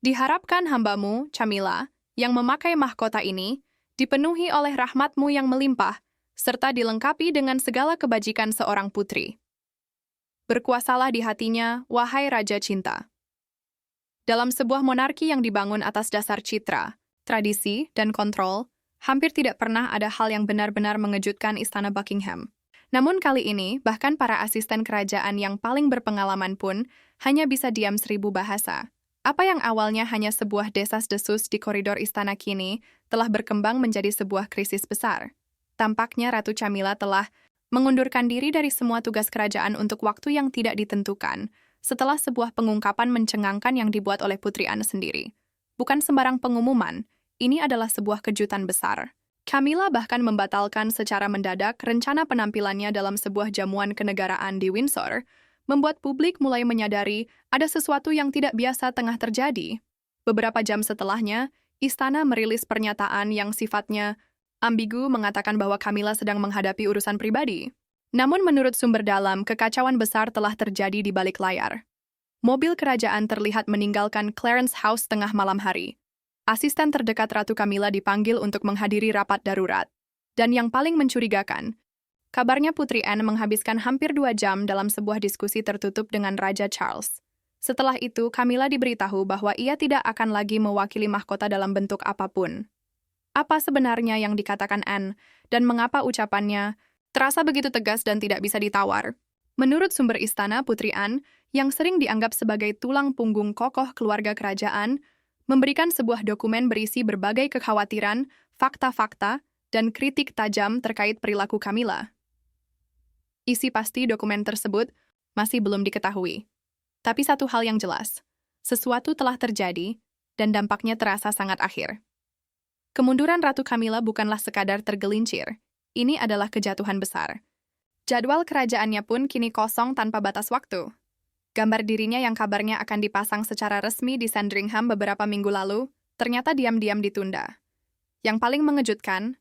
Diharapkan hambamu, Camilla, yang memakai mahkota ini, dipenuhi oleh rahmatmu yang melimpah, serta dilengkapi dengan segala kebajikan seorang putri. Berkuasalah di hatinya, wahai Raja Cinta. Dalam sebuah monarki yang dibangun atas dasar citra, tradisi, dan kontrol, hampir tidak pernah ada hal yang benar-benar mengejutkan Istana Buckingham. Namun kali ini, bahkan para asisten kerajaan yang paling berpengalaman pun hanya bisa diam 1000 bahasa. Apa yang awalnya hanya sebuah desas-desus di koridor istana kini telah berkembang menjadi sebuah krisis besar. Tampaknya Ratu Camilla telah mengundurkan diri dari semua tugas kerajaan untuk waktu yang tidak ditentukan, setelah sebuah pengungkapan mencengangkan yang dibuat oleh Putri Anne sendiri. Bukan sembarang pengumuman, ini adalah sebuah kejutan besar. Camilla bahkan membatalkan secara mendadak rencana penampilannya dalam sebuah jamuan kenegaraan di Windsor, membuat publik mulai menyadari ada sesuatu yang tidak biasa tengah terjadi. Beberapa jam setelahnya, istana merilis pernyataan yang sifatnya ambigu mengatakan bahwa Camilla sedang menghadapi urusan pribadi. Namun menurut sumber dalam, kekacauan besar telah terjadi di balik layar. Mobil kerajaan terlihat meninggalkan Clarence House tengah malam hari. Asisten terdekat Ratu Camilla dipanggil untuk menghadiri rapat darurat. Dan yang paling mencurigakan, kabarnya Putri Anne menghabiskan hampir 2 jam dalam sebuah diskusi tertutup dengan Raja Charles. Setelah itu, Camilla diberitahu bahwa ia tidak akan lagi mewakili mahkota dalam bentuk apapun. Apa sebenarnya yang dikatakan Anne, dan mengapa ucapannya terasa begitu tegas dan tidak bisa ditawar? Menurut sumber istana, Putri Anne, yang sering dianggap sebagai tulang punggung kokoh keluarga kerajaan, memberikan sebuah dokumen berisi berbagai kekhawatiran, fakta-fakta, dan kritik tajam terkait perilaku Camilla. Isi pasti dokumen tersebut masih belum diketahui. Tapi satu hal yang jelas, sesuatu telah terjadi dan dampaknya terasa sangat akhir. Kemunduran Ratu Camilla bukanlah sekadar tergelincir, ini adalah kejatuhan besar. Jadwal kerajaannya pun kini kosong tanpa batas waktu. Gambar dirinya yang kabarnya akan dipasang secara resmi di Sandringham beberapa minggu lalu, ternyata diam-diam ditunda. Yang paling mengejutkan,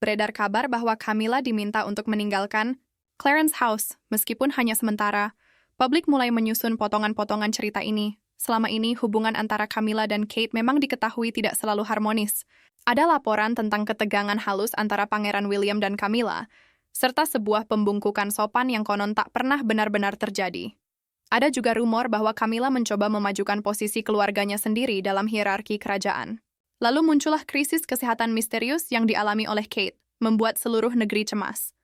beredar kabar bahwa Camilla diminta untuk meninggalkan Clarence House, meskipun hanya sementara. Publik mulai menyusun potongan-potongan cerita ini. Selama ini, hubungan antara Camilla dan Kate memang diketahui tidak selalu harmonis. Ada laporan tentang ketegangan halus antara Pangeran William dan Camilla, serta sebuah pembungkukan sopan yang konon tak pernah benar-benar terjadi. Ada juga rumor bahwa Camilla mencoba memajukan posisi keluarganya sendiri dalam hierarki kerajaan. Lalu muncullah krisis kesehatan misterius yang dialami oleh Kate, membuat seluruh negeri cemas.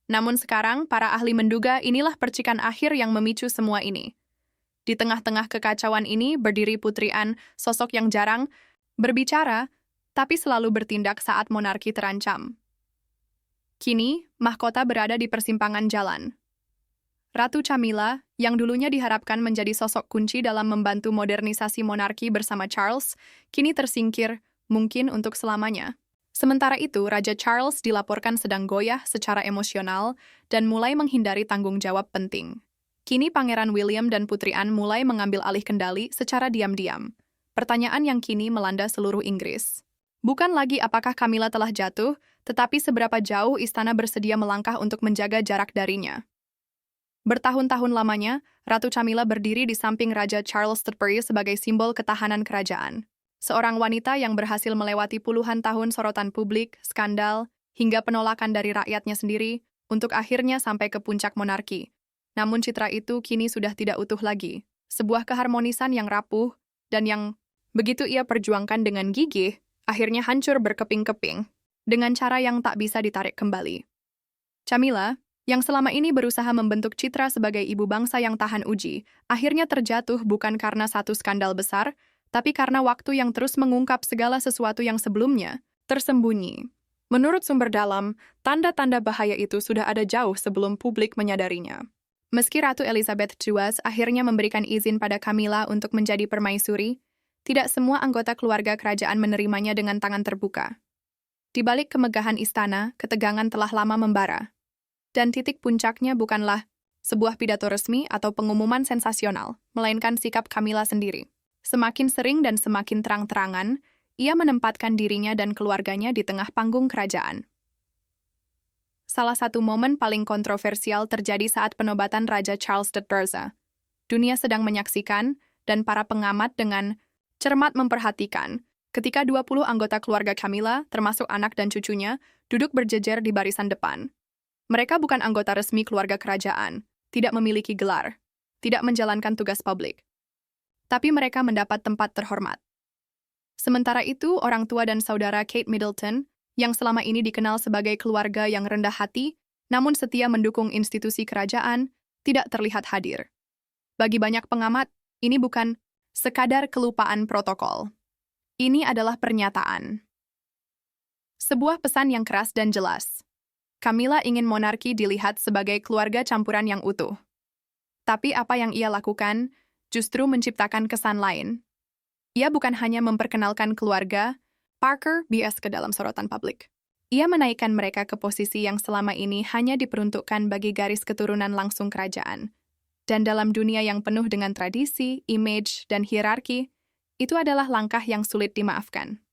Namun sekarang, para ahli menduga inilah percikan akhir yang memicu semua ini. Di tengah-tengah kekacauan ini berdiri Putri Anne, sosok yang jarang berbicara, tapi selalu bertindak saat monarki terancam. Kini, mahkota berada di persimpangan jalan. Ratu Camilla, yang dulunya diharapkan menjadi sosok kunci dalam membantu modernisasi monarki bersama Charles, kini tersingkir, mungkin untuk selamanya. Sementara itu, Raja Charles dilaporkan sedang goyah secara emosional dan mulai menghindari tanggung jawab penting. Kini Pangeran William dan Putri Anne mulai mengambil alih kendali secara diam-diam. Pertanyaan yang kini melanda seluruh Inggris. Bukan lagi apakah Camilla telah jatuh, tetapi seberapa jauh istana bersedia melangkah untuk menjaga jarak darinya. Bertahun-tahun lamanya, Ratu Camilla berdiri di samping Raja Charles III sebagai simbol ketahanan kerajaan. Seorang wanita yang berhasil melewati puluhan tahun sorotan publik, skandal, hingga penolakan dari rakyatnya sendiri, untuk akhirnya sampai ke puncak monarki. Namun citra itu kini sudah tidak utuh lagi. Sebuah keharmonisan yang rapuh, dan yang begitu ia perjuangkan dengan gigih, akhirnya hancur berkeping-keping, dengan cara yang tak bisa ditarik kembali. Camilla, yang selama ini berusaha membentuk citra sebagai ibu bangsa yang tahan uji, akhirnya terjatuh bukan karena satu skandal besar, tapi karena waktu yang terus mengungkap segala sesuatu yang sebelumnya tersembunyi. Menurut sumber dalam, tanda-tanda bahaya itu sudah ada jauh sebelum publik menyadarinya. Meski Ratu Elizabeth II akhirnya memberikan izin pada Camilla untuk menjadi permaisuri, tidak semua anggota keluarga kerajaan menerimanya dengan tangan terbuka. Di balik kemegahan istana, ketegangan telah lama membara. Dan titik puncaknya bukanlah sebuah pidato resmi atau pengumuman sensasional, melainkan sikap Camilla sendiri. Semakin sering dan semakin terang-terangan, ia menempatkan dirinya dan keluarganya di tengah panggung kerajaan. Salah satu momen paling kontroversial terjadi saat penobatan Raja Charles III. Dunia sedang menyaksikan, dan para pengamat dengan cermat memperhatikan ketika 20 anggota keluarga Camilla, termasuk anak dan cucunya, duduk berjejer di barisan depan. Mereka bukan anggota resmi keluarga kerajaan, tidak memiliki gelar, tidak menjalankan tugas publik. Tapi mereka mendapat tempat terhormat. Sementara itu, orang tua dan saudara Kate Middleton, yang selama ini dikenal sebagai keluarga yang rendah hati, namun setia mendukung institusi kerajaan, tidak terlihat hadir. Bagi banyak pengamat, ini bukan sekadar kelupaan protokol. Ini adalah pernyataan. Sebuah pesan yang keras dan jelas. Camilla ingin monarki dilihat sebagai keluarga campuran yang utuh. Tapi apa yang ia lakukan justru menciptakan kesan lain. Ia bukan hanya memperkenalkan keluarga Parker BS ke dalam sorotan publik. Ia menaikkan mereka ke posisi yang selama ini hanya diperuntukkan bagi garis keturunan langsung kerajaan. Dan dalam dunia yang penuh dengan tradisi, image, dan hierarki, itu adalah langkah yang sulit dimaafkan.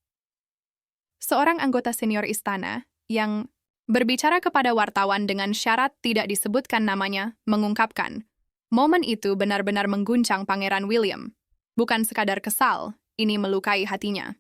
Seorang anggota senior istana yang berbicara kepada wartawan dengan syarat tidak disebutkan namanya mengungkapkan, momen itu benar-benar mengguncang Pangeran William. Bukan sekadar kesal, ini melukai hatinya.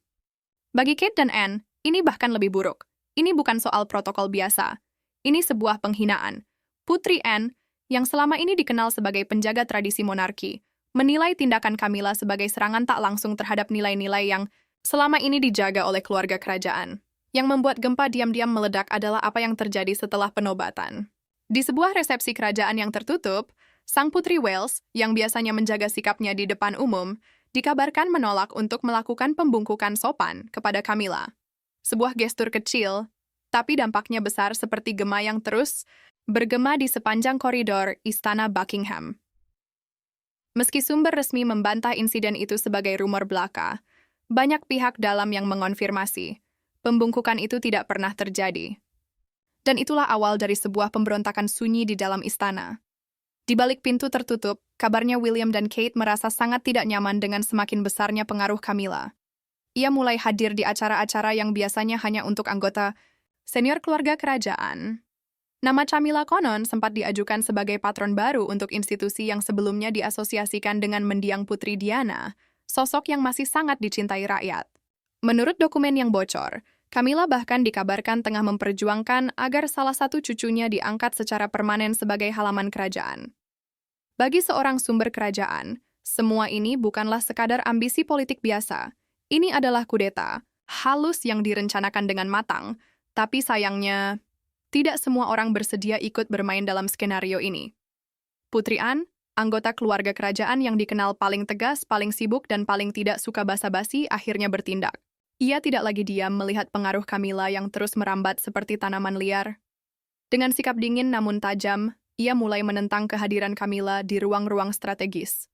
Bagi Kate dan Anne, ini bahkan lebih buruk. Ini bukan soal protokol biasa. Ini sebuah penghinaan. Putri Anne, yang selama ini dikenal sebagai penjaga tradisi monarki, menilai tindakan Camilla sebagai serangan tak langsung terhadap nilai-nilai yang selama ini dijaga oleh keluarga kerajaan. Yang membuat gempa diam-diam meledak adalah apa yang terjadi setelah penobatan. Di sebuah resepsi kerajaan yang tertutup, sang putri Wales, yang biasanya menjaga sikapnya di depan umum, dikabarkan menolak untuk melakukan pembungkukan sopan kepada Camilla. Sebuah gestur kecil, tapi dampaknya besar seperti gema yang terus bergema di sepanjang koridor Istana Buckingham. Meski sumber resmi membantah insiden itu sebagai rumor belaka, banyak pihak dalam yang mengonfirmasi pembungkukan itu tidak pernah terjadi. Dan itulah awal dari sebuah pemberontakan sunyi di dalam istana. Di balik pintu tertutup, kabarnya William dan Kate merasa sangat tidak nyaman dengan semakin besarnya pengaruh Camilla. Ia mulai hadir di acara-acara yang biasanya hanya untuk anggota senior keluarga kerajaan. Nama Camilla konon sempat diajukan sebagai patron baru untuk institusi yang sebelumnya diasosiasikan dengan mendiang Putri Diana, sosok yang masih sangat dicintai rakyat. Menurut dokumen yang bocor, Camilla bahkan dikabarkan tengah memperjuangkan agar salah satu cucunya diangkat secara permanen sebagai halaman kerajaan. Bagi seorang sumber kerajaan, semua ini bukanlah sekadar ambisi politik biasa. Ini adalah kudeta, halus yang direncanakan dengan matang, tapi sayangnya tidak semua orang bersedia ikut bermain dalam skenario ini. Putri Anne, anggota keluarga kerajaan yang dikenal paling tegas, paling sibuk, dan paling tidak suka basa-basi, akhirnya bertindak. Ia tidak lagi diam melihat pengaruh Camilla yang terus merambat seperti tanaman liar. Dengan sikap dingin namun tajam, ia mulai menentang kehadiran Camilla di ruang-ruang strategis.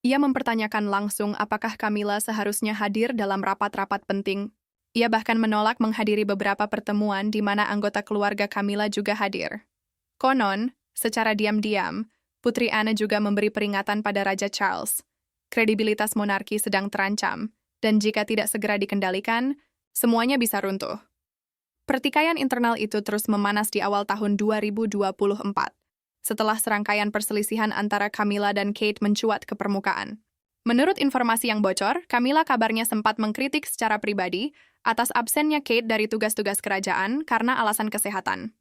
Ia mempertanyakan langsung apakah Camilla seharusnya hadir dalam rapat-rapat penting. Ia bahkan menolak menghadiri beberapa pertemuan di mana anggota keluarga Camilla juga hadir. Konon, secara diam-diam, Putri Anne juga memberi peringatan pada Raja Charles. Kredibilitas monarki sedang terancam, dan jika tidak segera dikendalikan, semuanya bisa runtuh. Pertikaian internal itu terus memanas di awal tahun 2024, setelah serangkaian perselisihan antara Camilla dan Kate mencuat ke permukaan. Menurut informasi yang bocor, Camilla kabarnya sempat mengkritik secara pribadi atas absennya Kate dari tugas-tugas kerajaan karena alasan kesehatan.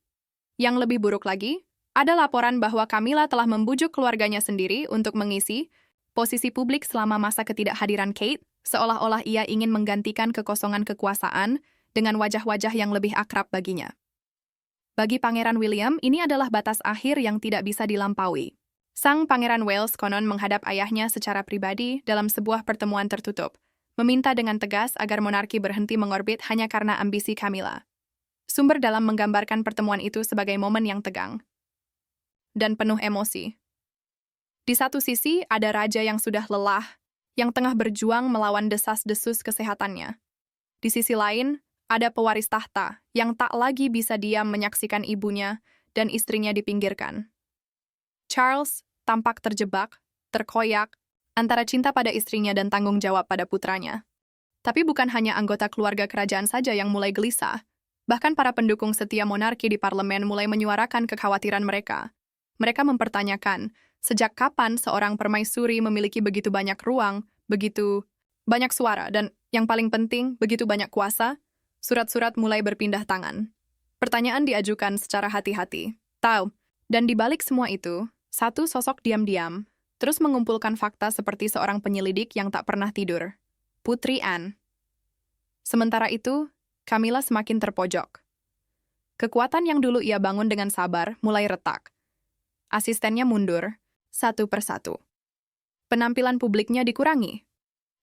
Yang lebih buruk lagi, ada laporan bahwa Camilla telah membujuk keluarganya sendiri untuk mengisi posisi publik selama masa ketidakhadiran Kate, seolah-olah ia ingin menggantikan kekosongan kekuasaan dengan wajah-wajah yang lebih akrab baginya. Bagi Pangeran William, ini adalah batas akhir yang tidak bisa dilampaui. Sang Pangeran Wales konon menghadap ayahnya secara pribadi dalam sebuah pertemuan tertutup, meminta dengan tegas agar monarki berhenti mengorbit hanya karena ambisi Camilla. Sumber dalam menggambarkan pertemuan itu sebagai momen yang tegang dan penuh emosi. Di satu sisi, ada raja yang sudah lelah, yang tengah berjuang melawan desas-desus kesehatannya. Di sisi lain, ada pewaris tahta yang tak lagi bisa diam menyaksikan ibunya dan istrinya dipinggirkan. Charles tampak terjebak, terkoyak, antara cinta pada istrinya dan tanggung jawab pada putranya. Tapi bukan hanya anggota keluarga kerajaan saja yang mulai gelisah. Bahkan para pendukung setia monarki di parlemen mulai menyuarakan kekhawatiran mereka. Mereka mempertanyakan, sejak kapan seorang permaisuri memiliki begitu banyak ruang, begitu Banyak suara, dan yang paling penting, begitu banyak kuasa, surat-surat mulai berpindah tangan. Pertanyaan diajukan secara hati-hati. Tahu, dan di balik semua itu, satu sosok diam-diam, terus mengumpulkan fakta seperti seorang penyelidik yang tak pernah tidur. Putri Anne. Sementara itu, Camilla semakin terpojok. Kekuatan yang dulu ia bangun dengan sabar mulai retak. Asistennya mundur, satu persatu. Penampilan publiknya dikurangi.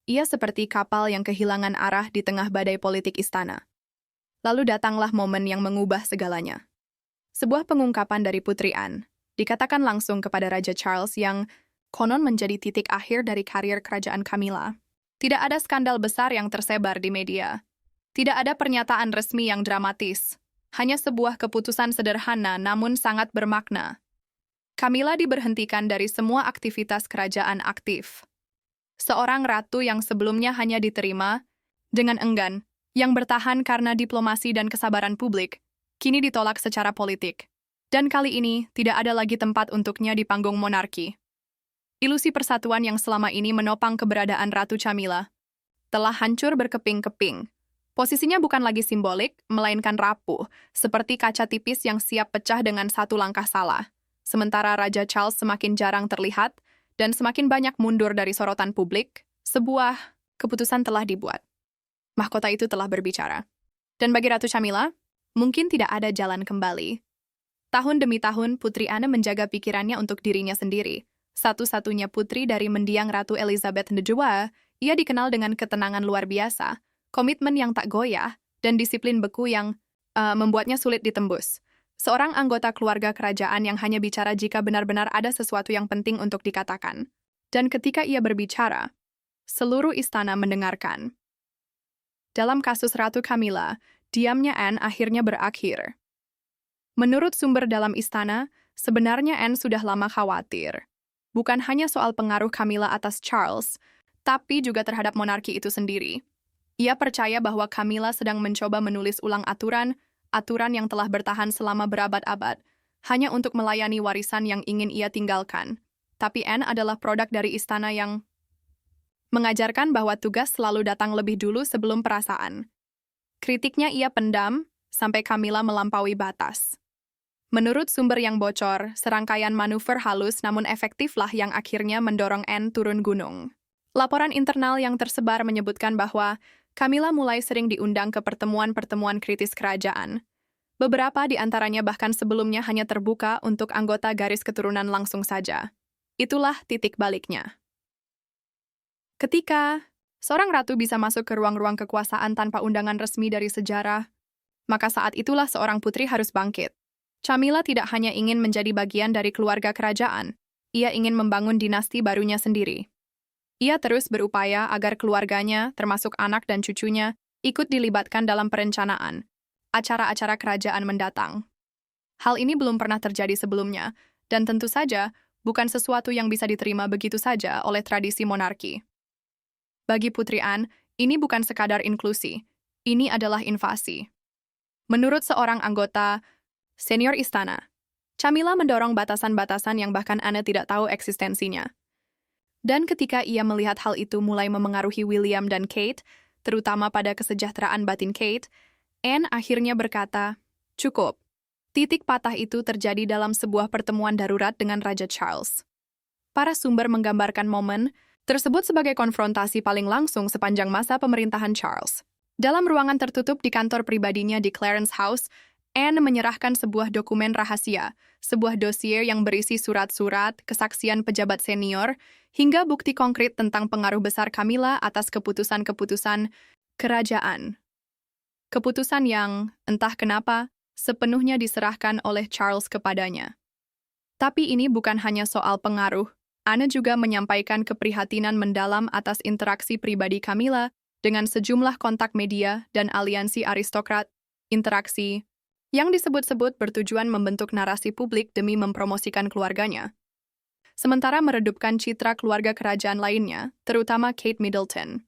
Ia seperti kapal yang kehilangan arah di tengah badai politik istana. Lalu datanglah momen yang mengubah segalanya. Sebuah pengungkapan dari Putri Anne, dikatakan langsung kepada Raja Charles yang konon menjadi titik akhir dari karir kerajaan Camilla. Tidak ada skandal besar yang tersebar di media. Tidak ada pernyataan resmi yang dramatis. Hanya sebuah keputusan sederhana namun sangat bermakna. Camilla diberhentikan dari semua aktivitas kerajaan aktif. Seorang ratu yang sebelumnya hanya diterima dengan enggan, yang bertahan karena diplomasi dan kesabaran publik, kini ditolak secara politik. Dan kali ini tidak ada lagi tempat untuknya di panggung monarki. Ilusi persatuan yang selama ini menopang keberadaan Ratu Camilla telah hancur berkeping-keping. Posisinya bukan lagi simbolik, melainkan rapuh, seperti kaca tipis yang siap pecah dengan satu langkah salah. Sementara Raja Charles semakin jarang terlihat, dan semakin banyak mundur dari sorotan publik, sebuah keputusan telah dibuat. Mahkota itu telah berbicara. Dan bagi Ratu Camilla, mungkin tidak ada jalan kembali. Tahun demi tahun, Putri Anne menjaga pikirannya untuk dirinya sendiri. Satu-satunya putri dari mendiang Ratu Elizabeth II, ia dikenal dengan ketenangan luar biasa, komitmen yang tak goyah, dan disiplin beku yang membuatnya sulit ditembus. Seorang anggota keluarga kerajaan yang hanya bicara jika benar-benar ada sesuatu yang penting untuk dikatakan. Dan ketika ia berbicara, seluruh istana mendengarkan. Dalam kasus Ratu Camilla, diamnya Anne akhirnya berakhir. Menurut sumber dalam istana, sebenarnya Anne sudah lama khawatir. Bukan hanya soal pengaruh Camilla atas Charles, tapi juga terhadap monarki itu sendiri. Ia percaya bahwa Camilla sedang mencoba menulis ulang aturan yang telah bertahan selama berabad-abad, hanya untuk melayani warisan yang ingin ia tinggalkan. Tapi Anne adalah produk dari istana yang mengajarkan bahwa tugas selalu datang lebih dulu sebelum perasaan. Kritiknya ia pendam, sampai Camilla melampaui batas. Menurut sumber yang bocor, serangkaian manuver halus namun efektiflah yang akhirnya mendorong Anne turun gunung. Laporan internal yang tersebar menyebutkan bahwa Camilla mulai sering diundang ke pertemuan-pertemuan kritis kerajaan. Beberapa di antaranya bahkan sebelumnya hanya terbuka untuk anggota garis keturunan langsung saja. Itulah titik baliknya. Ketika seorang ratu bisa masuk ke ruang-ruang kekuasaan tanpa undangan resmi dari sejarah, maka saat itulah seorang putri harus bangkit. Camilla tidak hanya ingin menjadi bagian dari keluarga kerajaan, ia ingin membangun dinasti barunya sendiri. Ia terus berupaya agar keluarganya, termasuk anak dan cucunya, ikut dilibatkan dalam perencanaan acara-acara kerajaan mendatang. Hal ini belum pernah terjadi sebelumnya, dan tentu saja bukan sesuatu yang bisa diterima begitu saja oleh tradisi monarki. Bagi Putri Anne, ini bukan sekadar inklusi, ini adalah invasi. Menurut seorang anggota senior istana, Camilla mendorong batasan-batasan yang bahkan Anne tidak tahu eksistensinya. Dan ketika ia melihat hal itu mulai memengaruhi William dan Kate, terutama pada kesejahteraan batin Kate, Anne akhirnya berkata, "Cukup." Titik patah itu terjadi dalam sebuah pertemuan darurat dengan Raja Charles. Para sumber menggambarkan momen tersebut sebagai konfrontasi paling langsung sepanjang masa pemerintahan Charles. Dalam ruangan tertutup di kantor pribadinya di Clarence House, Anne menyerahkan sebuah dokumen rahasia, sebuah dosier yang berisi surat-surat, kesaksian pejabat senior, hingga bukti konkret tentang pengaruh besar Camilla atas keputusan-keputusan kerajaan. Keputusan yang, entah kenapa, sepenuhnya diserahkan oleh Charles kepadanya. Tapi ini bukan hanya soal pengaruh. Anne juga menyampaikan keprihatinan mendalam atas interaksi pribadi Camilla dengan sejumlah kontak media dan aliansi aristokrat, interaksi yang disebut-sebut bertujuan membentuk narasi publik demi mempromosikan keluarganya. Sementara meredupkan citra keluarga kerajaan lainnya, terutama Kate Middleton.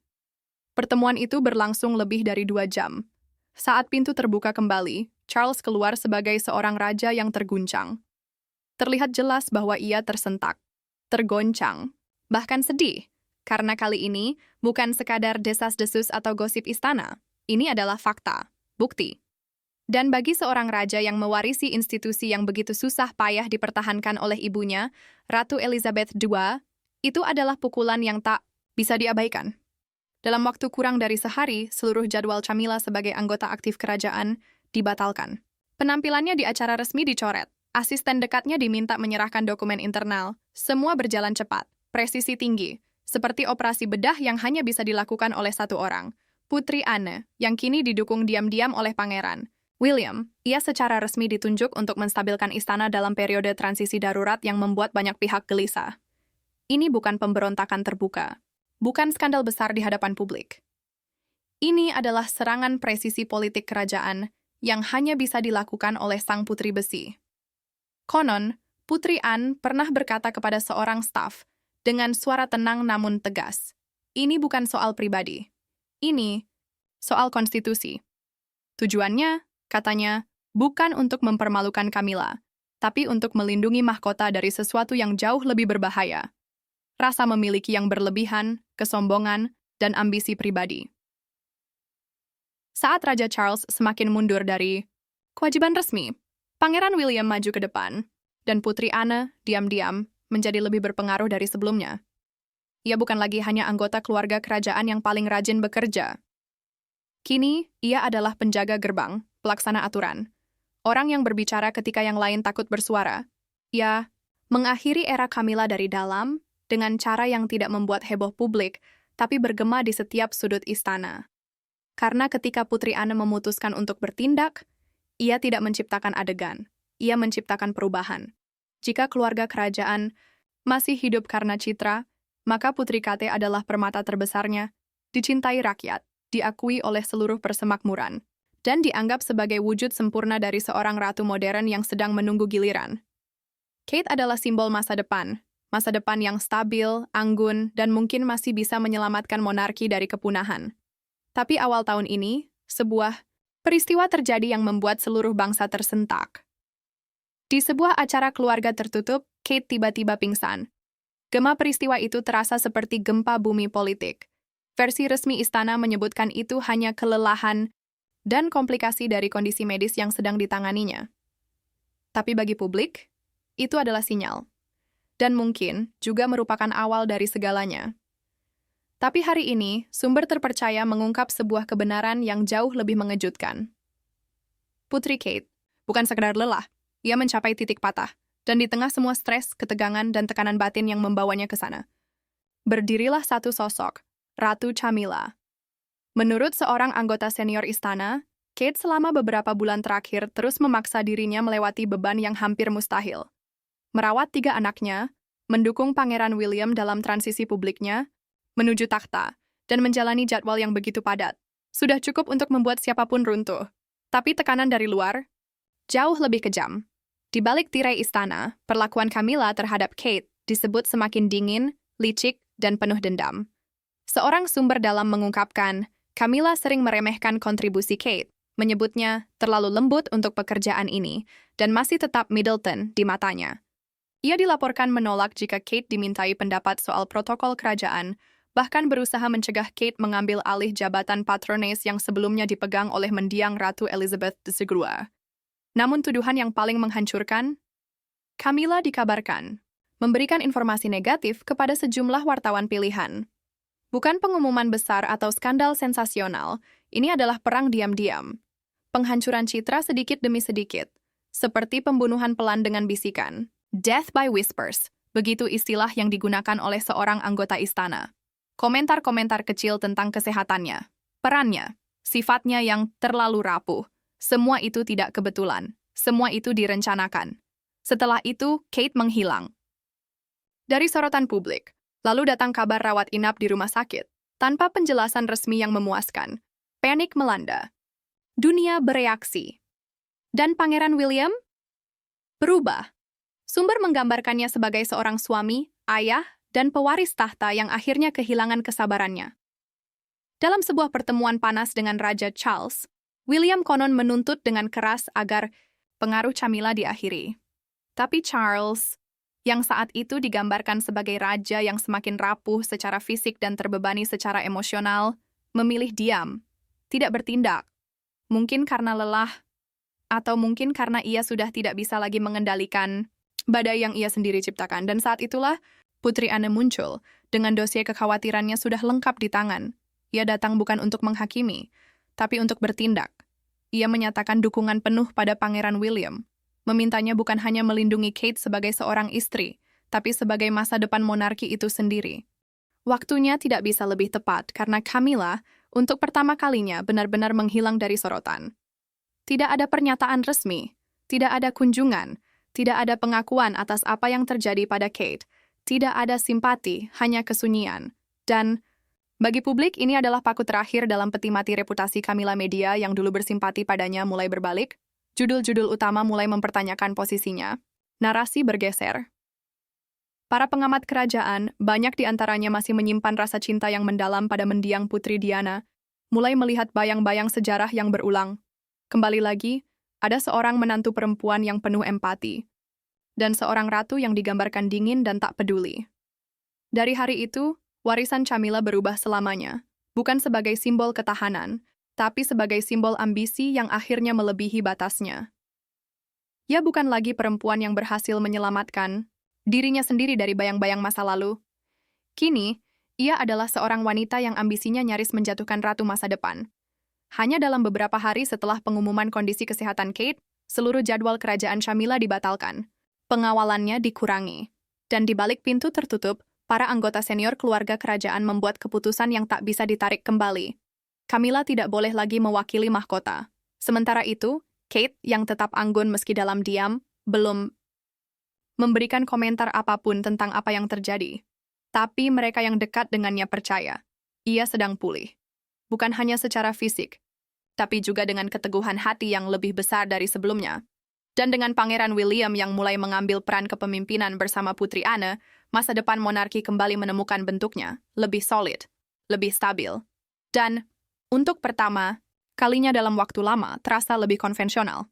Pertemuan itu berlangsung lebih dari 2 jam. Saat pintu terbuka kembali, Charles keluar sebagai seorang raja yang terguncang. Terlihat jelas bahwa ia tersentak, tergoncang, bahkan sedih, Karena kali ini bukan sekadar desas-desus atau gosip istana. Ini adalah fakta, bukti. Dan bagi seorang raja yang mewarisi institusi yang begitu susah payah dipertahankan oleh ibunya, Ratu Elizabeth II, itu adalah pukulan yang tak bisa diabaikan. Dalam waktu kurang dari sehari, seluruh jadwal Camilla sebagai anggota aktif kerajaan dibatalkan. Penampilannya di acara resmi dicoret. Asisten dekatnya diminta menyerahkan dokumen internal. Semua berjalan cepat, presisi tinggi, seperti operasi bedah yang hanya bisa dilakukan oleh satu orang, Putri Anne, yang kini didukung diam-diam oleh Pangeran William. Ia secara resmi ditunjuk untuk menstabilkan istana dalam periode transisi darurat yang membuat banyak pihak gelisah. Ini bukan pemberontakan terbuka, bukan skandal besar di hadapan publik. Ini adalah serangan presisi politik kerajaan yang hanya bisa dilakukan oleh sang putri besi. Konon, Putri Anne pernah berkata kepada seorang staf dengan suara tenang namun tegas, "Ini bukan soal pribadi. Ini soal konstitusi." Tujuannya, katanya, bukan untuk mempermalukan Camilla, tapi untuk melindungi mahkota dari sesuatu yang jauh lebih berbahaya. Rasa memiliki yang berlebihan, kesombongan, dan ambisi pribadi. Saat Raja Charles semakin mundur dari kewajiban resmi, Pangeran William maju ke depan, dan Putri Anne diam-diam menjadi lebih berpengaruh dari sebelumnya. Ia bukan lagi hanya anggota keluarga kerajaan yang paling rajin bekerja. Kini, ia adalah penjaga gerbang, pelaksana aturan, orang yang berbicara ketika yang lain takut bersuara. Ia mengakhiri era Camilla dari dalam dengan cara yang tidak membuat heboh publik, tapi bergema di setiap sudut istana. Karena ketika Putri Anne memutuskan untuk bertindak, ia tidak menciptakan adegan, ia menciptakan perubahan. Jika keluarga kerajaan masih hidup karena citra, maka Putri Kate adalah permata terbesarnya, dicintai rakyat, diakui oleh seluruh persemakmuran, dan dianggap sebagai wujud sempurna dari seorang ratu modern yang sedang menunggu giliran. Kate adalah simbol masa depan yang stabil, anggun, dan mungkin masih bisa menyelamatkan monarki dari kepunahan. Tapi awal tahun ini, sebuah peristiwa terjadi yang membuat seluruh bangsa tersentak. Di sebuah acara keluarga tertutup, Kate tiba-tiba pingsan. Gema peristiwa itu terasa seperti gempa bumi politik. Versi resmi istana menyebutkan itu hanya kelelahan dan komplikasi dari kondisi medis yang sedang ditanganinya. Tapi bagi publik, itu adalah sinyal. Dan mungkin juga merupakan awal dari segalanya. Tapi hari ini, sumber terpercaya mengungkap sebuah kebenaran yang jauh lebih mengejutkan. Putri Kate bukan sekedar lelah, ia mencapai titik patah, dan di tengah semua stres, ketegangan, dan tekanan batin yang membawanya ke sana, berdirilah satu sosok, Ratu Camilla. Menurut seorang anggota senior istana, Kate selama beberapa bulan terakhir terus memaksa dirinya melewati beban yang hampir mustahil. Merawat 3 anaknya, mendukung Pangeran William dalam transisi publiknya, menuju takhta, dan menjalani jadwal yang begitu padat. Sudah cukup untuk membuat siapapun runtuh. Tapi tekanan dari luar jauh lebih kejam. Di balik tirai istana, perlakuan Camilla terhadap Kate disebut semakin dingin, licik, dan penuh dendam. Seorang sumber dalam mengungkapkan, Camilla sering meremehkan kontribusi Kate, menyebutnya terlalu lembut untuk pekerjaan ini, dan masih tetap Middleton di matanya. Ia dilaporkan menolak jika Kate dimintai pendapat soal protokol kerajaan, bahkan berusaha mencegah Kate mengambil alih jabatan patrones yang sebelumnya dipegang oleh mendiang Ratu Elizabeth II. Namun tuduhan yang paling menghancurkan, Camilla dikabarkan memberikan informasi negatif kepada sejumlah wartawan pilihan. Bukan pengumuman besar atau skandal sensasional, ini adalah perang diam-diam. Penghancuran citra sedikit demi sedikit, seperti pembunuhan pelan dengan bisikan. Death by whispers, begitu istilah yang digunakan oleh seorang anggota istana. Komentar-komentar kecil tentang kesehatannya, perannya, sifatnya yang terlalu rapuh. Semua itu tidak kebetulan. Semua itu direncanakan. Setelah itu, Kate menghilang dari sorotan publik. Lalu datang kabar rawat inap di rumah sakit, tanpa penjelasan resmi yang memuaskan. Panik melanda. Dunia bereaksi. Dan Pangeran William berubah. Sumber menggambarkannya sebagai seorang suami, ayah, dan pewaris tahta yang akhirnya kehilangan kesabarannya. Dalam sebuah pertemuan panas dengan Raja Charles, William konon menuntut dengan keras agar pengaruh Camilla diakhiri. Tapi Charles yang saat itu digambarkan sebagai raja yang semakin rapuh secara fisik dan terbebani secara emosional, memilih diam, tidak bertindak. Mungkin karena lelah, atau mungkin karena ia sudah tidak bisa lagi mengendalikan badai yang ia sendiri ciptakan. Dan saat itulah Putri Anne muncul, dengan dosie kekhawatirannya sudah lengkap di tangan. Ia datang bukan untuk menghakimi, tapi untuk bertindak. Ia menyatakan dukungan penuh pada Pangeran William, memintanya bukan hanya melindungi Kate sebagai seorang istri, tapi sebagai masa depan monarki itu sendiri. Waktunya tidak bisa lebih tepat karena Camilla, untuk pertama kalinya benar-benar menghilang dari sorotan. Tidak ada pernyataan resmi, tidak ada kunjungan, tidak ada pengakuan atas apa yang terjadi pada Kate, tidak ada simpati, hanya kesunyian. Dan bagi publik, ini adalah paku terakhir dalam peti mati reputasi Camilla. Media yang dulu bersimpati padanya mulai berbalik, judul-judul utama mulai mempertanyakan posisinya, narasi bergeser. Para pengamat kerajaan, banyak di antaranya masih menyimpan rasa cinta yang mendalam pada mendiang Putri Diana, mulai melihat bayang-bayang sejarah yang berulang. Kembali lagi, ada seorang menantu perempuan yang penuh empati, dan seorang ratu yang digambarkan dingin dan tak peduli. Dari hari itu, warisan Camilla berubah selamanya, bukan sebagai simbol ketahanan, tapi sebagai simbol ambisi yang akhirnya melebihi batasnya. Ia bukan lagi perempuan yang berhasil menyelamatkan dirinya sendiri dari bayang-bayang masa lalu. Kini, ia adalah seorang wanita yang ambisinya nyaris menjatuhkan ratu masa depan. Hanya dalam beberapa hari setelah pengumuman kondisi kesehatan Kate, seluruh jadwal kerajaan Camilla dibatalkan, pengawalannya dikurangi, dan di balik pintu tertutup, para anggota senior keluarga kerajaan membuat keputusan yang tak bisa ditarik kembali. Camilla tidak boleh lagi mewakili mahkota. Sementara itu, Kate, yang tetap anggun meski dalam diam, belum memberikan komentar apapun tentang apa yang terjadi. Tapi mereka yang dekat dengannya percaya, ia sedang pulih. Bukan hanya secara fisik, tapi juga dengan keteguhan hati yang lebih besar dari sebelumnya. Dan dengan Pangeran William yang mulai mengambil peran kepemimpinan bersama Putri Anne, masa depan monarki kembali menemukan bentuknya, lebih solid, lebih stabil. Dan, untuk pertama kalinya dalam waktu lama, terasa lebih konvensional.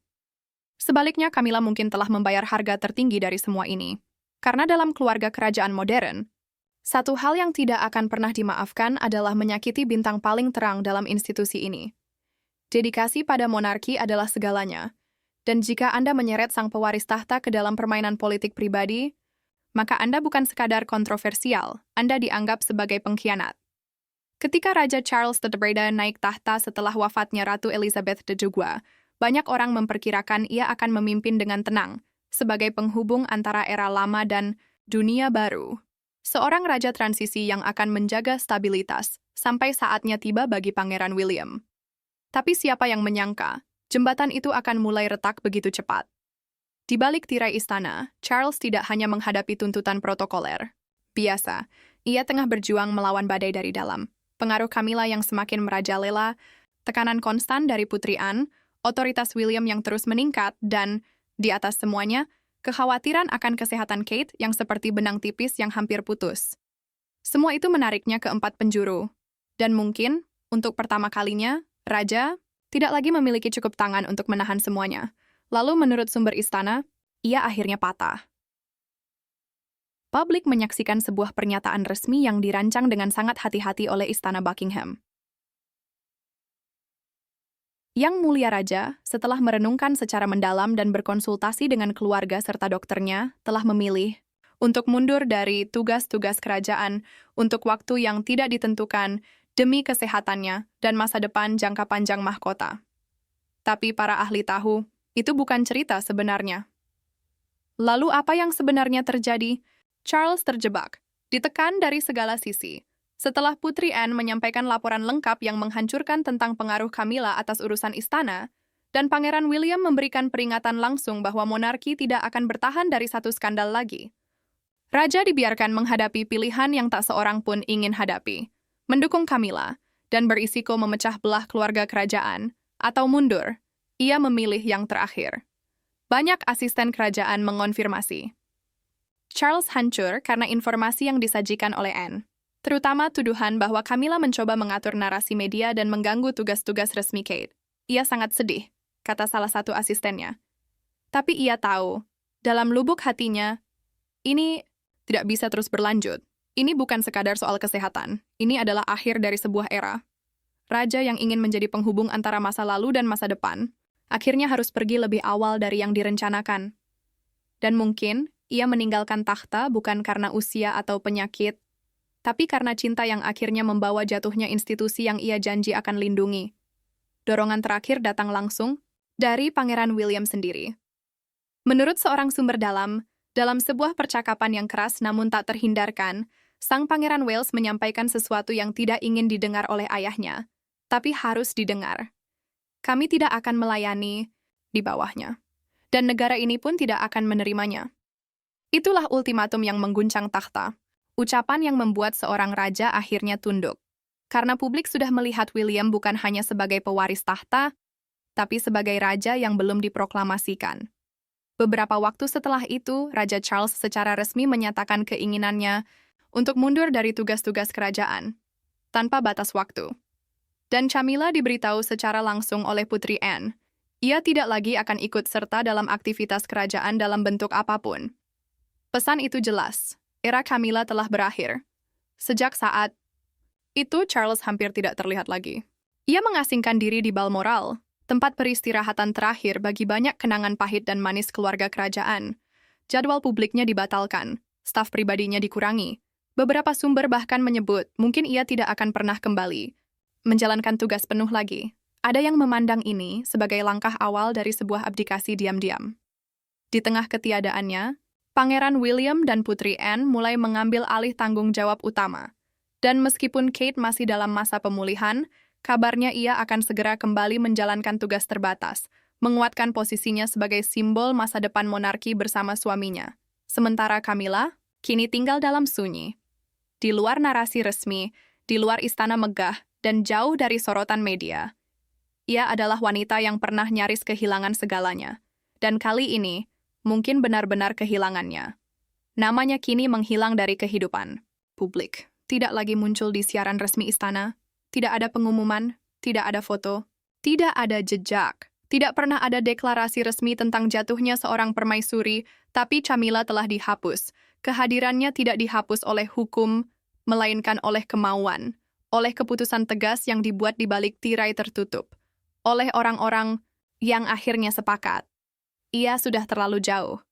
Sebaliknya, Camilla mungkin telah membayar harga tertinggi dari semua ini. Karena dalam keluarga kerajaan modern, satu hal yang tidak akan pernah dimaafkan adalah menyakiti bintang paling terang dalam institusi ini. Dedikasi pada monarki adalah segalanya. Dan jika Anda menyeret sang pewaris tahta ke dalam permainan politik pribadi, maka Anda bukan sekadar kontroversial, Anda dianggap sebagai pengkhianat. Ketika Raja Charles III naik tahta setelah wafatnya Ratu Elizabeth II, banyak orang memperkirakan ia akan memimpin dengan tenang, sebagai penghubung antara era lama dan dunia baru. Seorang raja transisi yang akan menjaga stabilitas, sampai saatnya tiba bagi Pangeran William. Tapi siapa yang menyangka, jembatan itu akan mulai retak begitu cepat. Di balik tirai istana, Charles tidak hanya menghadapi tuntutan protokoler. Biasa, ia tengah berjuang melawan badai dari dalam. Pengaruh Camilla yang semakin merajalela, tekanan konstan dari Putri Anne, otoritas William yang terus meningkat, dan, di atas semuanya, kekhawatiran akan kesehatan Kate yang seperti benang tipis yang hampir putus. Semua itu menariknya ke empat penjuru. Dan mungkin, untuk pertama kalinya, Raja tidak lagi memiliki cukup tangan untuk menahan semuanya. Lalu menurut sumber istana, ia akhirnya patah. Publik menyaksikan sebuah pernyataan resmi yang dirancang dengan sangat hati-hati oleh Istana Buckingham. Yang Mulia Raja, setelah merenungkan secara mendalam dan berkonsultasi dengan keluarga serta dokternya, telah memilih untuk mundur dari tugas-tugas kerajaan untuk waktu yang tidak ditentukan demi kesehatannya dan masa depan jangka panjang mahkota. Tapi para ahli tahu, itu bukan cerita sebenarnya. Lalu apa yang sebenarnya terjadi? Charles terjebak, ditekan dari segala sisi. Setelah Putri Anne menyampaikan laporan lengkap yang menghancurkan tentang pengaruh Camilla atas urusan istana, dan Pangeran William memberikan peringatan langsung bahwa monarki tidak akan bertahan dari satu skandal lagi. Raja dibiarkan menghadapi pilihan yang tak seorang pun ingin hadapi. Mendukung Camilla, dan berisiko memecah belah keluarga kerajaan, atau mundur, ia memilih yang terakhir. Banyak asisten kerajaan mengonfirmasi. Charles hancur karena informasi yang disajikan oleh Anne, terutama tuduhan bahwa Camilla mencoba mengatur narasi media dan mengganggu tugas-tugas resmi Kate. Ia sangat sedih, kata salah satu asistennya. Tapi ia tahu, dalam lubuk hatinya, Ini tidak bisa terus berlanjut. Ini bukan sekadar soal kesehatan. Ini adalah akhir dari sebuah era. Raja yang ingin menjadi penghubung antara masa lalu dan masa depan, akhirnya harus pergi lebih awal dari yang direncanakan. Dan mungkin, ia meninggalkan takhta bukan karena usia atau penyakit, tapi karena cinta yang akhirnya membawa jatuhnya institusi yang ia janji akan lindungi. Dorongan terakhir datang langsung dari Pangeran William sendiri. Menurut seorang sumber dalam sebuah percakapan yang keras namun tak terhindarkan, Sang Pangeran Wales menyampaikan sesuatu yang tidak ingin didengar oleh ayahnya, tapi harus didengar. Kami tidak akan melayani di bawahnya, dan negara ini pun tidak akan menerimanya. Itulah ultimatum yang mengguncang takhta, ucapan yang membuat seorang raja akhirnya tunduk. Karena publik sudah melihat William bukan hanya sebagai pewaris tahta, tapi sebagai raja yang belum diproklamasikan. Beberapa waktu setelah itu, Raja Charles secara resmi menyatakan keinginannya untuk mundur dari tugas-tugas kerajaan, tanpa batas waktu. Dan Camilla diberitahu secara langsung oleh Putri Anne, ia tidak lagi akan ikut serta dalam aktivitas kerajaan dalam bentuk apapun. Pesan itu jelas, era Camilla telah berakhir. Sejak saat itu, Charles hampir tidak terlihat lagi. Ia mengasingkan diri di Balmoral, tempat peristirahatan terakhir bagi banyak kenangan pahit dan manis keluarga kerajaan. Jadwal publiknya dibatalkan, staf pribadinya dikurangi. Beberapa sumber bahkan menyebut mungkin ia tidak akan pernah kembali menjalankan tugas penuh lagi. Ada yang memandang ini sebagai langkah awal dari sebuah abdikasi diam-diam. Di tengah ketiadaannya, Pangeran William dan Putri Anne mulai mengambil alih tanggung jawab utama. Dan meskipun Kate masih dalam masa pemulihan, kabarnya ia akan segera kembali menjalankan tugas terbatas, menguatkan posisinya sebagai simbol masa depan monarki bersama suaminya. Sementara Camilla kini tinggal dalam sunyi. Di luar narasi resmi, di luar istana megah, dan jauh dari sorotan media. Ia adalah wanita yang pernah nyaris kehilangan segalanya. Dan kali ini, mungkin benar-benar kehilangannya. Namanya kini menghilang dari kehidupan publik. Tidak lagi muncul di siaran resmi istana. Tidak ada pengumuman, tidak ada foto, tidak ada jejak. Tidak pernah ada deklarasi resmi tentang jatuhnya seorang permaisuri, tapi Camilla telah dihapus. Kehadirannya tidak dihapus oleh hukum, melainkan oleh kemauan, oleh keputusan tegas yang dibuat di balik tirai tertutup, oleh orang-orang yang akhirnya sepakat. Ia sudah terlalu jauh.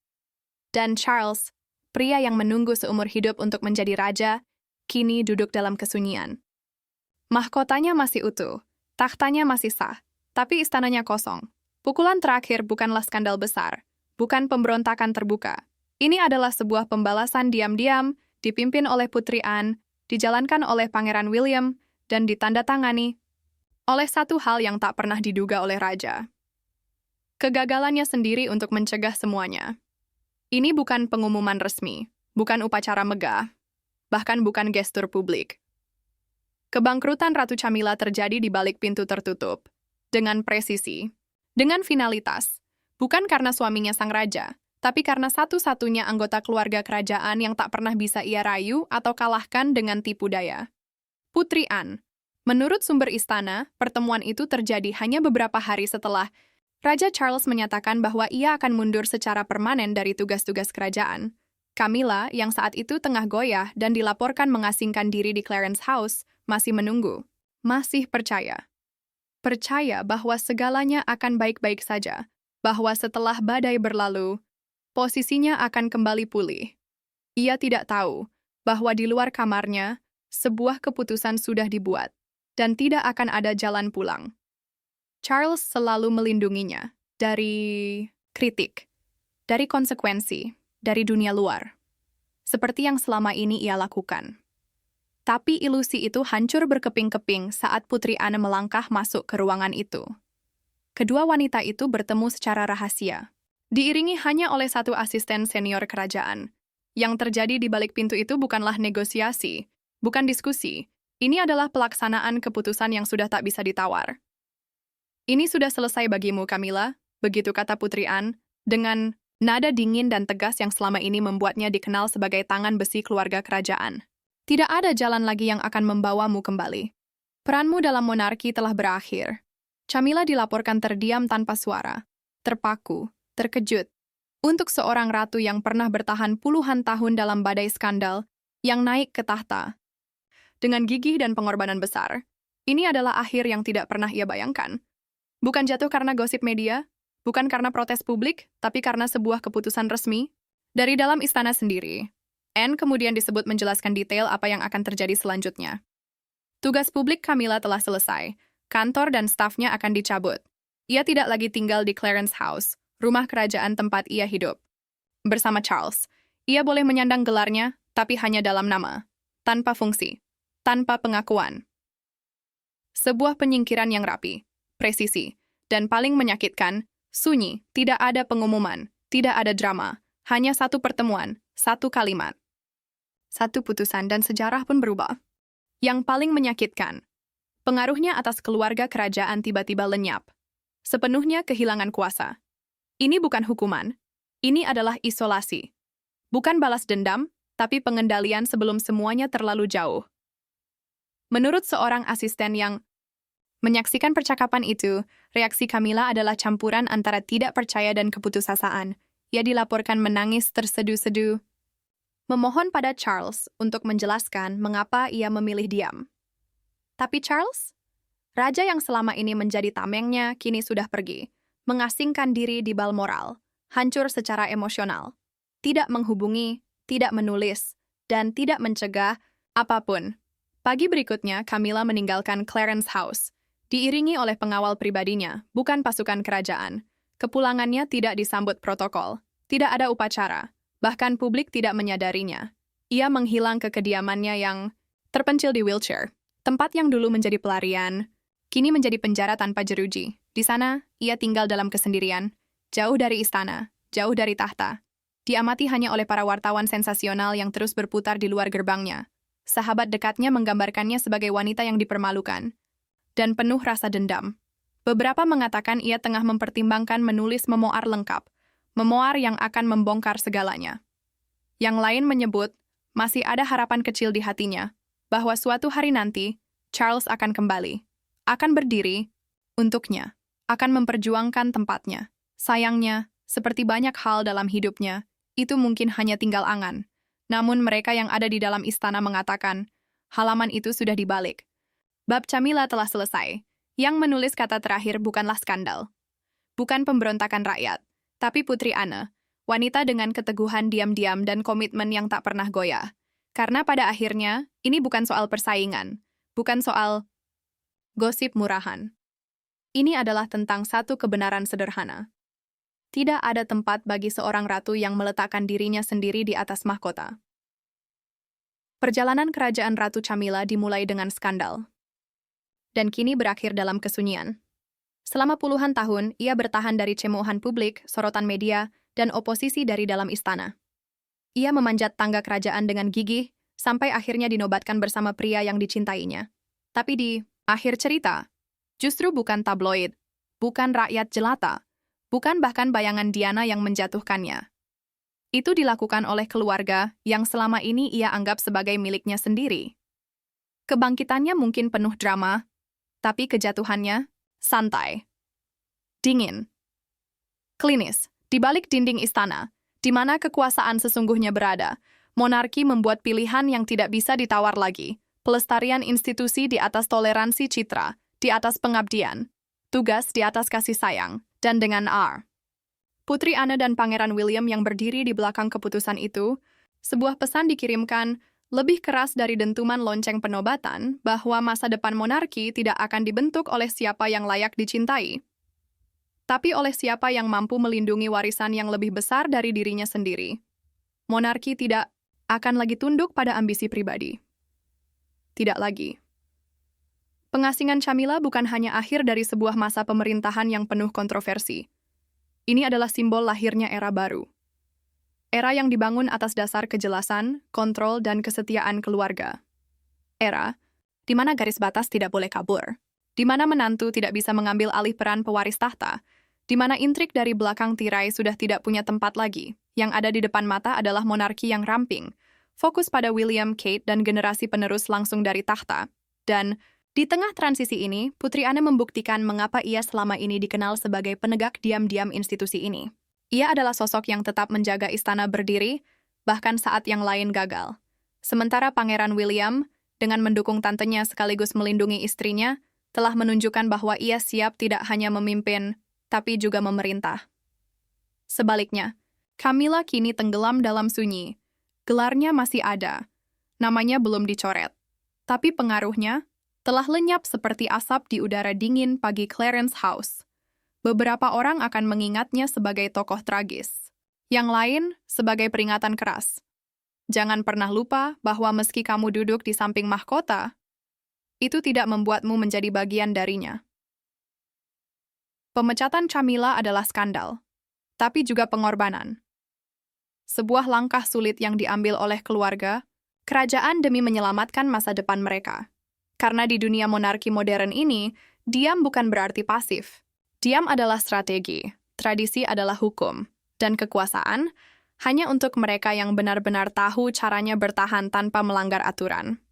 Dan Charles, pria yang menunggu seumur hidup untuk menjadi raja, kini duduk dalam kesunyian. Mahkotanya masih utuh, takhtanya masih sah, tapi istananya kosong. Pukulan terakhir bukanlah skandal besar, bukan pemberontakan terbuka. Ini adalah sebuah pembalasan diam-diam, dipimpin oleh Putri Anne, dijalankan oleh Pangeran William, dan ditandatangani oleh satu hal yang tak pernah diduga oleh raja. Kegagalannya sendiri untuk mencegah semuanya. Ini bukan pengumuman resmi, bukan upacara megah, bahkan bukan gestur publik. Kebangkrutan Ratu Camilla terjadi di balik pintu tertutup, dengan presisi, dengan finalitas, bukan karena suaminya sang raja, tapi karena satu-satunya anggota keluarga kerajaan yang tak pernah bisa ia rayu atau kalahkan dengan tipu daya. Putri Anne. Menurut sumber istana, pertemuan itu terjadi hanya beberapa hari setelah Raja Charles menyatakan bahwa ia akan mundur secara permanen dari tugas-tugas kerajaan. Camilla, yang saat itu tengah goyah dan dilaporkan mengasingkan diri di Clarence House, masih menunggu, masih percaya. Percaya bahwa segalanya akan baik-baik saja, bahwa setelah badai berlalu, posisinya akan kembali pulih. Ia tidak tahu bahwa di luar kamarnya, sebuah keputusan sudah dibuat, dan tidak akan ada jalan pulang. Charles selalu melindunginya dari kritik, dari konsekuensi, dari dunia luar. Seperti yang selama ini ia lakukan. Tapi ilusi itu hancur berkeping-keping saat Putri Anne melangkah masuk ke ruangan itu. Kedua wanita itu bertemu secara rahasia, diiringi hanya oleh satu asisten senior kerajaan. Yang terjadi di balik pintu itu bukanlah negosiasi, bukan diskusi. Ini adalah pelaksanaan keputusan yang sudah tak bisa ditawar. Ini sudah selesai bagimu, Camilla, begitu kata Putri Anne, dengan nada dingin dan tegas yang selama ini membuatnya dikenal sebagai tangan besi keluarga kerajaan. Tidak ada jalan lagi yang akan membawamu kembali. Peranmu dalam monarki telah berakhir. Camilla dilaporkan terdiam tanpa suara, terpaku, terkejut. Untuk seorang ratu yang pernah bertahan puluhan tahun dalam badai skandal, yang naik ke tahta dengan gigih dan pengorbanan besar, ini adalah akhir yang tidak pernah ia bayangkan. Bukan jatuh karena gosip media, bukan karena protes publik, tapi karena sebuah keputusan resmi dari dalam istana sendiri. Anne kemudian disebut menjelaskan detail apa yang akan terjadi selanjutnya. Tugas publik Camilla telah selesai. Kantor dan stafnya akan dicabut. Ia tidak lagi tinggal di Clarence House, rumah kerajaan tempat ia hidup. Bersama Charles, ia boleh menyandang gelarnya, tapi hanya dalam nama, tanpa fungsi, tanpa pengakuan. Sebuah penyingkiran yang rapi, presisi, dan paling menyakitkan, sunyi, tidak ada pengumuman, tidak ada drama, hanya satu pertemuan, satu kalimat. Satu putusan dan sejarah pun berubah. Yang paling menyakitkan, pengaruhnya atas keluarga kerajaan tiba-tiba lenyap. Sepenuhnya kehilangan kuasa. Ini bukan hukuman, ini adalah isolasi. Bukan balas dendam, tapi pengendalian sebelum semuanya terlalu jauh. Menurut seorang asisten yang menyaksikan percakapan itu, reaksi Camilla adalah campuran antara tidak percaya dan keputusasaan. Ia dilaporkan menangis terseduh-seduh, memohon pada Charles untuk menjelaskan mengapa ia memilih diam. Tapi Charles, raja yang selama ini menjadi tamengnya, kini sudah pergi, mengasingkan diri di Balmoral, hancur secara emosional, tidak menghubungi, tidak menulis, dan tidak mencegah apapun. Pagi berikutnya, Camilla meninggalkan Clarence House, diiringi oleh pengawal pribadinya, bukan pasukan kerajaan. Kepulangannya tidak disambut protokol, tidak ada upacara. Bahkan publik tidak menyadarinya. Ia menghilang ke kediamannya yang terpencil di Wiltshire. Tempat yang dulu menjadi pelarian, kini menjadi penjara tanpa jeruji. Di sana, ia tinggal dalam kesendirian, jauh dari istana, jauh dari tahta. Diamati hanya oleh para wartawan sensasional yang terus berputar di luar gerbangnya. Sahabat dekatnya menggambarkannya sebagai wanita yang dipermalukan dan penuh rasa dendam. Beberapa mengatakan ia tengah mempertimbangkan menulis memoar lengkap, memoar yang akan membongkar segalanya. Yang lain menyebut, masih ada harapan kecil di hatinya, bahwa suatu hari nanti, Charles akan kembali, akan berdiri, untuknya, akan memperjuangkan tempatnya. Sayangnya, seperti banyak hal dalam hidupnya, itu mungkin hanya tinggal angan. Namun mereka yang ada di dalam istana mengatakan, halaman itu sudah dibalik. Bab Camilla telah selesai. Yang menulis kata terakhir bukanlah skandal, bukan pemberontakan rakyat, tapi Putri Anne, wanita dengan keteguhan diam-diam dan komitmen yang tak pernah goyah. Karena pada akhirnya, ini bukan soal persaingan, bukan soal gosip murahan. Ini adalah tentang satu kebenaran sederhana. Tidak ada tempat bagi seorang ratu yang meletakkan dirinya sendiri di atas mahkota. Perjalanan kerajaan Ratu Camilla dimulai dengan skandal, dan kini berakhir dalam kesunyian. Selama puluhan tahun, ia bertahan dari cemoohan publik, sorotan media, dan oposisi dari dalam istana. Ia memanjat tangga kerajaan dengan gigih, sampai akhirnya dinobatkan bersama pria yang dicintainya. Tapi di akhir cerita, justru bukan tabloid, bukan rakyat jelata, bukan bahkan bayangan Diana yang menjatuhkannya. Itu dilakukan oleh keluarga yang selama ini ia anggap sebagai miliknya sendiri. Kebangkitannya mungkin penuh drama, tapi kejatuhannya santai, dingin, klinis. Di balik dinding istana, di mana kekuasaan sesungguhnya berada, monarki membuat pilihan yang tidak bisa ditawar lagi. Pelestarian institusi di atas toleransi citra, di atas pengabdian, tugas di atas kasih sayang, dan dengan Putri Anne dan Pangeran William yang berdiri di belakang keputusan itu, sebuah pesan dikirimkan lebih keras dari dentuman lonceng penobatan bahwa masa depan monarki tidak akan dibentuk oleh siapa yang layak dicintai, tapi oleh siapa yang mampu melindungi warisan yang lebih besar dari dirinya sendiri. Monarki tidak akan lagi tunduk pada ambisi pribadi. Tidak lagi. Pengasingan Camilla bukan hanya akhir dari sebuah masa pemerintahan yang penuh kontroversi. Ini adalah simbol lahirnya era baru. Era yang dibangun atas dasar kejelasan, kontrol, dan kesetiaan keluarga. Era di mana garis batas tidak boleh kabur, di mana menantu tidak bisa mengambil alih peran pewaris tahta, di mana intrik dari belakang tirai sudah tidak punya tempat lagi. Yang ada di depan mata adalah monarki yang ramping, fokus pada William, Kate, dan generasi penerus langsung dari tahta. Dan di tengah transisi ini, Putri Anne membuktikan mengapa ia selama ini dikenal sebagai penegak diam-diam institusi ini. Ia adalah sosok yang tetap menjaga istana berdiri, bahkan saat yang lain gagal. Sementara Pangeran William, dengan mendukung tantenya sekaligus melindungi istrinya, telah menunjukkan bahwa ia siap tidak hanya memimpin, tapi juga memerintah. Sebaliknya, Camilla kini tenggelam dalam sunyi. Gelarnya masih ada, namanya belum dicoret, tapi pengaruhnya telah lenyap seperti asap di udara dingin pagi Clarence House. Beberapa orang akan mengingatnya sebagai tokoh tragis, yang lain sebagai peringatan keras. Jangan pernah lupa bahwa meski kamu duduk di samping mahkota, itu tidak membuatmu menjadi bagian darinya. Pemecatan Camilla adalah skandal, tapi juga pengorbanan. Sebuah langkah sulit yang diambil oleh keluarga, kerajaan demi menyelamatkan masa depan mereka. Karena di dunia monarki modern ini, diam bukan berarti pasif. Diam adalah strategi, tradisi adalah hukum, dan kekuasaan hanya untuk mereka yang benar-benar tahu caranya bertahan tanpa melanggar aturan.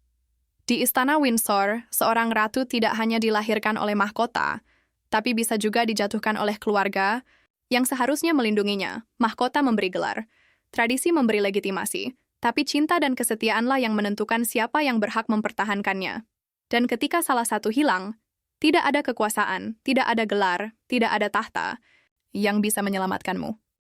Di Istana Windsor, seorang ratu tidak hanya dilahirkan oleh mahkota, tapi bisa juga dijatuhkan oleh keluarga yang seharusnya melindunginya. Mahkota memberi gelar, tradisi memberi legitimasi, tapi cinta dan kesetiaanlah yang menentukan siapa yang berhak mempertahankannya. Dan ketika salah satu hilang, tidak ada kekuasaan, tidak ada gelar, tidak ada tahta yang bisa menyelamatkanmu.